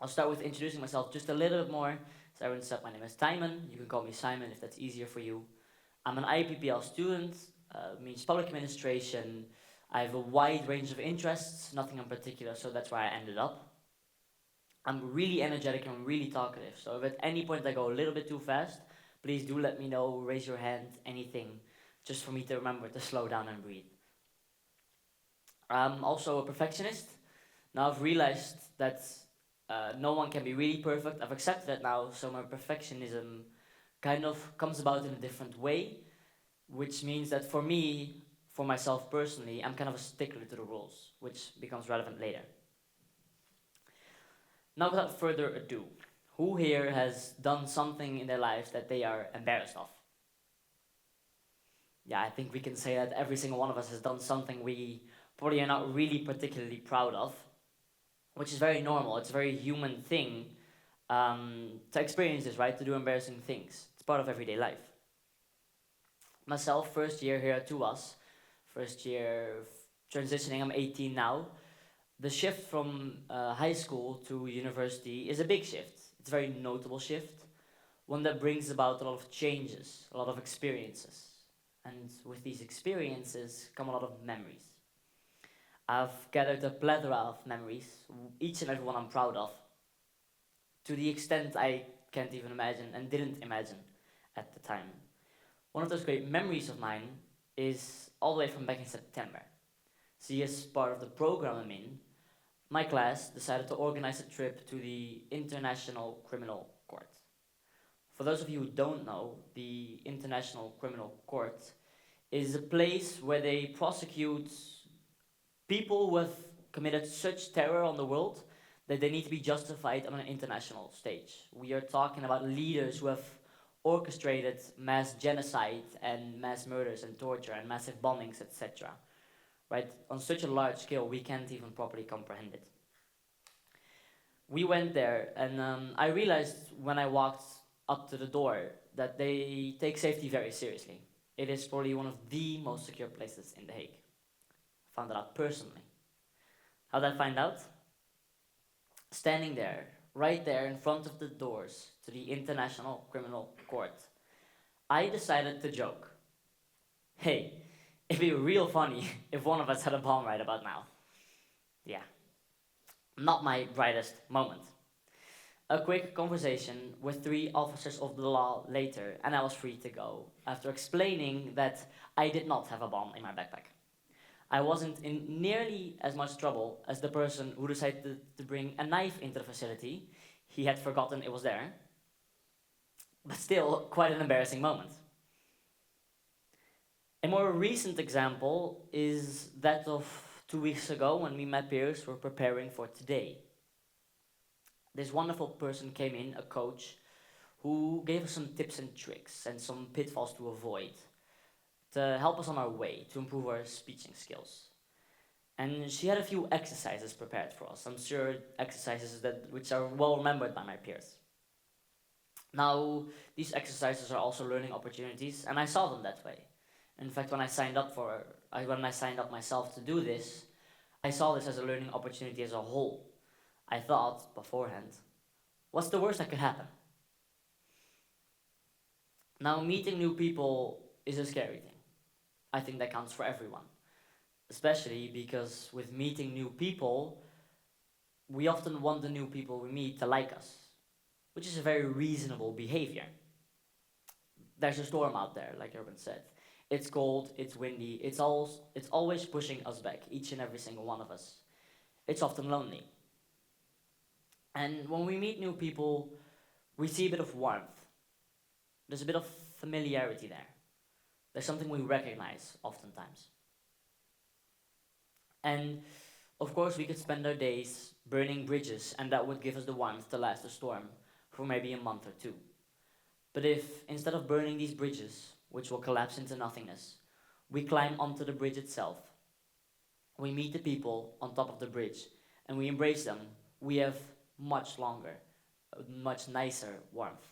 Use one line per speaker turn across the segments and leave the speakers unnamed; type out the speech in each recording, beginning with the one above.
I'll start with introducing myself just a little bit more. So everyone said, my name is Thijmen. You can call me Simon if that's easier for you. I'm an IPPL student, means public administration. I have a wide range of interests, nothing in particular, so that's where I ended up. I'm really energetic and really talkative, so if at any point I go a little bit too fast, please do let me know, raise your hand, anything, just for me to remember to slow down and breathe. I'm also a perfectionist. Now I've realized that no one can be really perfect. I've accepted that now, so my perfectionism kind of comes about in a different way, which means that for me, for myself personally, I'm kind of a stickler to the rules, which becomes relevant later. Now, without further ado, who here has done something in their life that they are embarrassed of? Yeah, I think we can say that every single one of us has done something we probably are not really particularly proud of, which is very normal. It's a very human thing to experience this, right? To do embarrassing things. It's part of everyday life. Myself, first year here at THUAS, first year transitioning, I'm 18 now. The shift from high school to university is a big shift. It's a very notable shift, one that brings about a lot of changes, a lot of experiences. And with these experiences come a lot of memories. I've gathered a plethora of memories, each and every one I'm proud of, to the extent I can't even imagine and didn't imagine at the time. One of those great memories of mine is all the way from back in September. See, as part of the program I'm in, my class decided to organize a trip to the International Criminal Court. For those of you who don't know, the International Criminal Court is a place where they prosecute people who have committed such terror on the world that they need to be justified on an international stage. We are talking about leaders who have orchestrated mass genocide and mass murders and torture and massive bombings, etc. Right? On such a large scale, we can't even properly comprehend it. We went there, and I realized when I walked up to the door that they take safety very seriously. It is probably one of the most secure places in The Hague. I found that out personally. How did I find out? Standing there, right there in front of the doors to the International Criminal Court, I decided to joke. Hey, it'd be real funny if one of us had a bomb right about now. Yeah, not my brightest moment. A quick conversation with 3 officers of the law later, and I was free to go, after explaining that I did not have a bomb in my backpack. I wasn't in nearly as much trouble as the person who decided to bring a knife into the facility. He had forgotten it was there, but still quite an embarrassing moment. A more recent example is that of 2 weeks ago when me and my peers were preparing for today. This wonderful person came in, a coach, who gave us some tips and tricks and some pitfalls to avoid to help us on our way to improve our speaking skills. And she had a few exercises prepared for us. I'm sure exercises which are well remembered by my peers. Now, these exercises are also learning opportunities, and I saw them that way. In fact, when I signed up myself to do this, I saw this as a learning opportunity as a whole. I thought beforehand, what's the worst that could happen? Now, meeting new people is a scary thing. I think that counts for everyone. Especially because with meeting new people, we often want the new people we meet to like us, which is a very reasonable behavior. There's a storm out there, like Urban said. It's cold, it's windy, it's always pushing us back, each and every single one of us. It's often lonely. And when we meet new people, we see a bit of warmth. There's a bit of familiarity there. There's something we recognize oftentimes. And of course, we could spend our days burning bridges, and that would give us the warmth to last the storm for maybe a month or two. But if instead of burning these bridges, which will collapse into nothingness, we climb onto the bridge itself, we meet the people on top of the bridge, and we embrace them, we have much longer, much nicer warmth.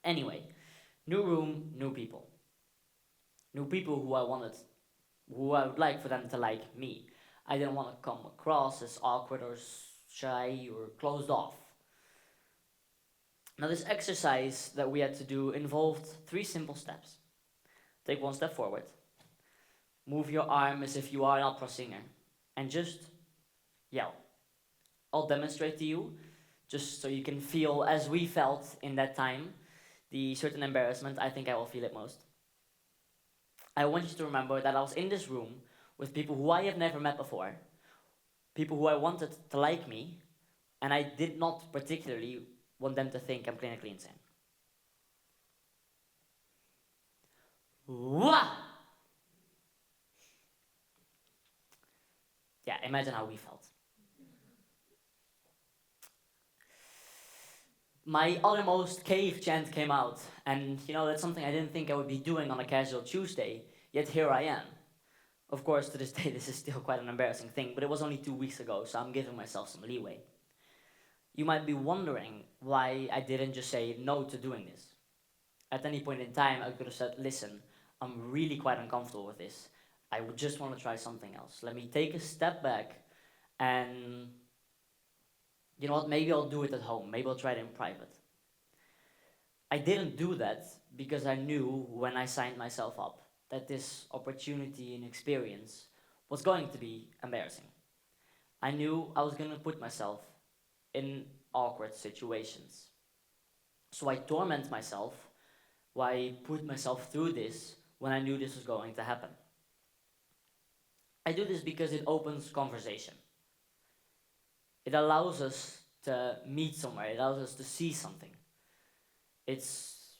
Anyway, new room, new people. New people who I would like for them to like me. I didn't want to come across as awkward or shy or closed off. Now this exercise that we had to do involved 3 simple steps. Take 1 step forward, move your arm as if you are an opera singer, and just yell. I'll demonstrate to you, just so you can feel as we felt in that time, the certain embarrassment. I think I will feel it most. I want you to remember that I was in this room with people who I have never met before, people who I wanted to like me, and I did not particularly want them to think I'm clinically insane. Wah! Yeah, imagine how we felt. My uttermost cave chant came out, and that's something I didn't think I would be doing on a casual Tuesday, yet here I am. Of course, to this day, this is still quite an embarrassing thing, but it was only 2 weeks ago, so I'm giving myself some leeway. You might be wondering why I didn't just say no to doing this. At any point in time, I could have said, listen, I'm really quite uncomfortable with this. I would just want to try something else. Let me take a step back and, you know what, maybe I'll do it at home. Maybe I'll try it in private. I didn't do that because I knew when I signed myself up that this opportunity and experience was going to be embarrassing. I knew I was going to put myself in awkward situations. So I torment myself, why put myself through this when I knew this was going to happen. I do this because it opens conversation. It allows us to meet somewhere, it allows us to see something. It's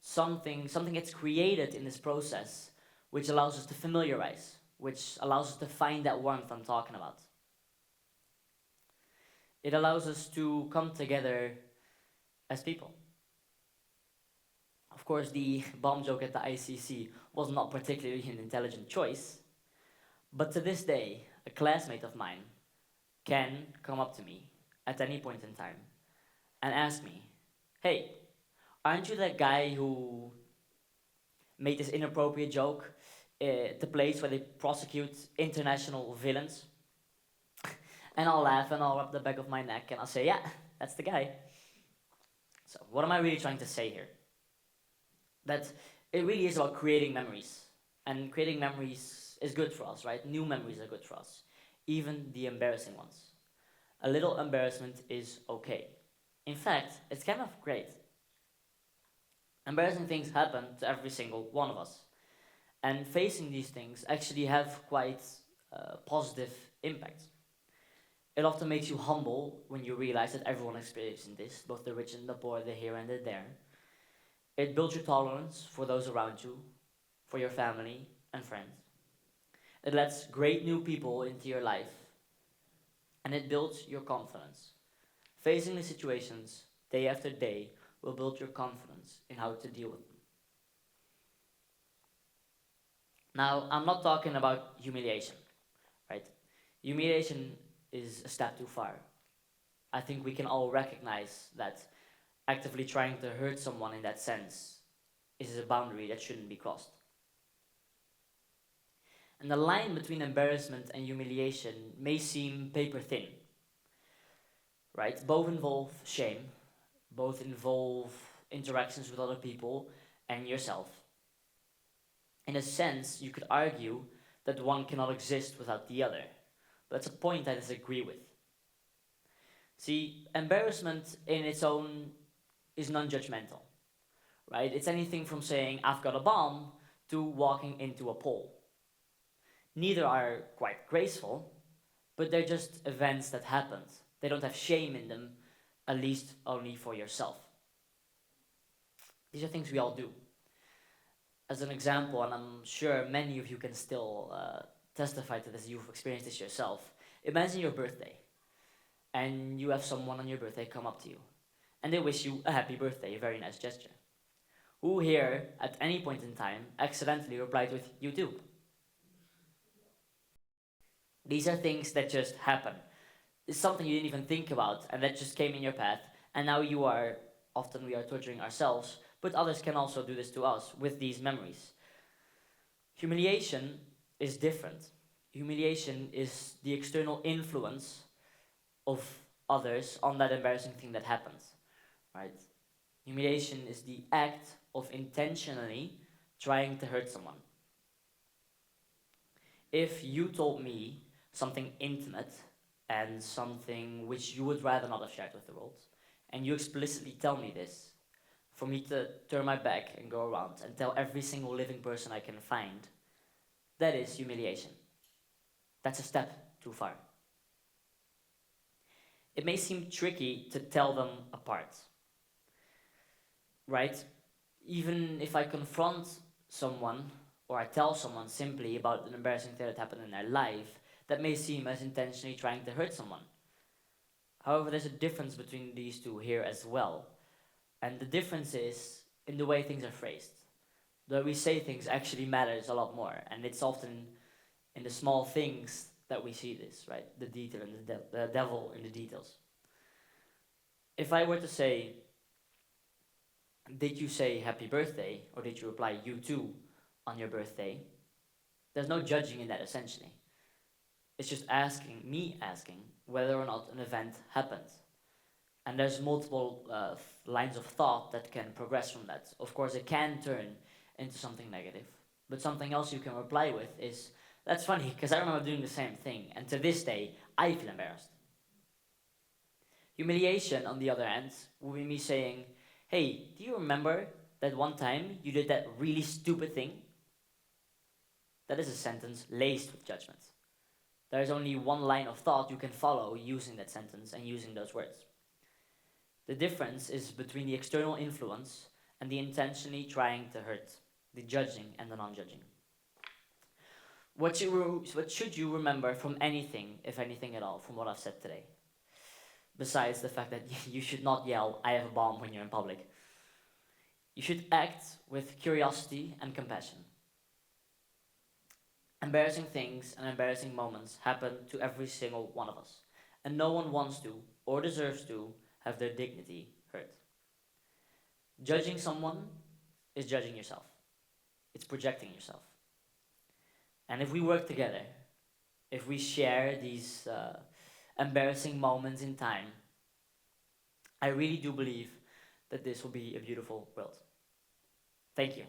something gets created in this process, which allows us to familiarize, which allows us to find that warmth I'm talking about. It allows us to come together as people. Of course, the bomb joke at the ICC was not particularly an intelligent choice, but to this day, a classmate of mine can come up to me at any point in time and ask me, hey, aren't you that guy who made this inappropriate joke at the place where they prosecute international villains? And I'll laugh and I'll rub the back of my neck and I'll say, yeah, that's the guy. So what am I really trying to say here? That it really is about creating memories. And creating memories is good for us, right? New memories are good for us. Even the embarrassing ones. A little embarrassment is okay. In fact, it's kind of great. Embarrassing things happen to every single one of us. And facing these things actually have quite positive impacts. It often makes you humble when you realize that everyone experiences this, both the rich and the poor, the here and the there. It builds your tolerance for those around you, for your family and friends. It lets great new people into your life, and it builds your confidence. Facing the situations day after day will build your confidence in how to deal with them. Now, I'm not talking about humiliation, right? Humiliation is a step too far. I think we can all recognize that actively trying to hurt someone in that sense is a boundary that shouldn't be crossed. And the line between embarrassment and humiliation may seem paper thin, right? Both involve shame, both involve interactions with other people and yourself. In a sense, you could argue that one cannot exist without the other. But that's a point I disagree with. See, embarrassment in its own is non-judgmental, right? It's anything from saying, I've got a bomb, to walking into a pole. Neither are quite graceful, but they're just events that happened. They don't have shame in them, at least only for yourself. These are things we all do. As an example, and I'm sure many of you can still testify to this, you've experienced this yourself. Imagine your birthday, and you have someone on your birthday come up to you, and they wish you a happy birthday, a very nice gesture. Who here, at any point in time, accidentally replied with, you too? These are things that just happen. It's something you didn't even think about, and that just came in your path, and now we are torturing ourselves, but others can also do this to us with these memories. Humiliation is different. Humiliation is the external influence of others on that embarrassing thing that happened, right? Humiliation is the act of intentionally trying to hurt someone. If you told me something intimate and something which you would rather not have shared with the world, and you explicitly tell me this, for me to turn my back and go around and tell every single living person I can find, that is humiliation. That's a step too far. It may seem tricky to tell them apart, right? Even if I confront someone or I tell someone simply about an embarrassing thing that happened in their life, that may seem as intentionally trying to hurt someone. However, there's a difference between these two here as well. And the difference is in the way things are phrased. The way we say things actually matters a lot more. And it's often in the small things that we see this, right? The detail and the devil in the details. If I were to say, did you say happy birthday, or did you reply you too on your birthday? There's no judging in that, essentially. It's just me asking whether or not an event happened. And there's multiple lines of thought that can progress from that. Of course, it can turn into something negative. But something else you can reply with is, that's funny, because I remember doing the same thing, and to this day, I feel embarrassed. Humiliation, on the other hand, would be me saying, hey, do you remember that one time you did that really stupid thing? That is a sentence laced with judgment. There is only one line of thought you can follow using that sentence and using those words. The difference is between the external influence and the intentionally trying to hurt, the judging and the non-judging. What should you remember from anything, if anything at all, from what I've said today? Besides the fact that you should not yell, I have a bomb, when you're in public. You should act with curiosity and compassion. Embarrassing things and embarrassing moments happen to every single one of us, and no one wants to, or deserves to, have their dignity hurt. Judging someone is judging yourself. It's projecting yourself. And if we work together, if we share these embarrassing moments in time, I really do believe that this will be a beautiful world. Thank you.